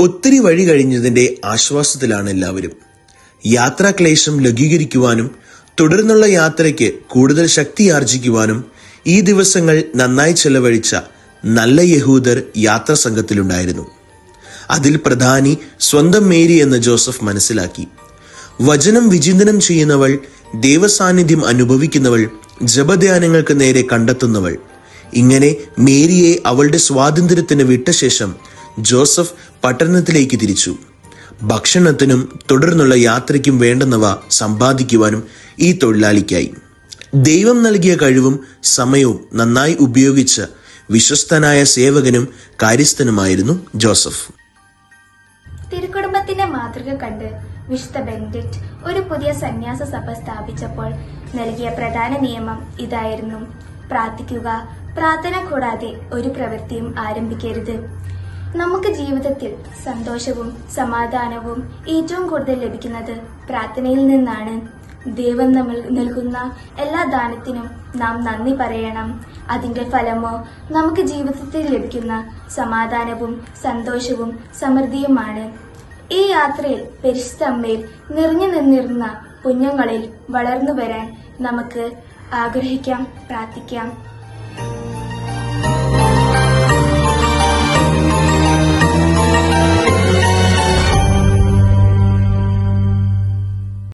ഒത്തിരി വഴി കഴിഞ്ഞതിന്റെ ആശ്വാസത്തിലാണ് എല്ലാവരും. യാത്രാക്ലേശം ലഘൂകരിക്കുവാനും തുടർന്നുള്ള യാത്രയ്ക്ക് കൂടുതൽ ശക്തി ആർജിക്കുവാനും ഈ ദിവസങ്ങൾ നന്നായി ചെലവഴിച്ച നല്ല യഹൂദർ യാത്രാ സംഘത്തിലുണ്ടായിരുന്നു. അതിൽ പ്രധാനി സ്വന്തം മേരി എന്ന് ജോസഫ് മനസ്സിലാക്കി. വചനം വിചിന്തനം ചെയ്യുന്നവൾ, ദൈവസാന്നിധ്യം അനുഭവിക്കുന്നവൾ, ജപധ്യാനങ്ങൾക്ക് നേരെ കണ്ടെത്തുന്നവൾ, ഇങ്ങനെ മേരിയെ അവളുടെ സ്വാതന്ത്ര്യത്തിന് വിട്ട ശേഷം ജോസഫ് പട്ടണത്തിലേക്ക് തിരിച്ചു. ഭക്ഷണത്തിനും തുടർന്നുള്ള യാത്രയ്ക്കും വേണ്ടുന്നവ സമ്പാദിക്കുവാനും ഈ തൊഴിലാളിക്കായി. ദൈവം നൽകിയ കഴിവും സമയവും നന്നായി ഉപയോഗിച്ച വിശ്വസ്തനായ സേവകനും കാര്യസ്ഥനുമായിരുന്നു ജോസഫ്. തിരുക്കുടുംബത്തിന്റെ മാതൃക കണ്ട് വിശുദ്ധ ബെനഡിക്ട് ഒരു പുതിയ സന്യാസ സഭ സ്ഥാപിച്ചപ്പോൾ നൽകിയ പ്രധാന നിയമം ഇതായിരുന്നു: പ്രാർത്ഥിക്കുക. പ്രാർത്ഥന കൂടാതെ ഒരു പ്രവൃത്തിയും ആരംഭിക്കരുത്. നമുക്ക് ജീവിതത്തിൽ സന്തോഷവും സമാധാനവും ഏറ്റവും കൂടുതൽ ലഭിക്കുന്നത് പ്രാർത്ഥനയിൽ നിന്നാണ്. ദൈവം നമ്മൾ നൽകുന്ന എല്ലാ ദാനത്തിനും നാം നന്ദി പറയണം. അതിന്റെ ഫലമോ നമുക്ക് ജീവിതത്തിൽ ലഭിക്കുന്ന സമാധാനവും സന്തോഷവും സമൃദ്ധിയുമാണ്. ഈ യാത്രയിൽ പരിശുദ്ധ അമ്മയിൽ നിറഞ്ഞു നിന്നിരുന്ന പുണ്യങ്ങളിൽ വളർന്നു വരാൻ നമുക്ക് ആഗ്രഹിക്കാം, പ്രാർത്ഥിക്കാം.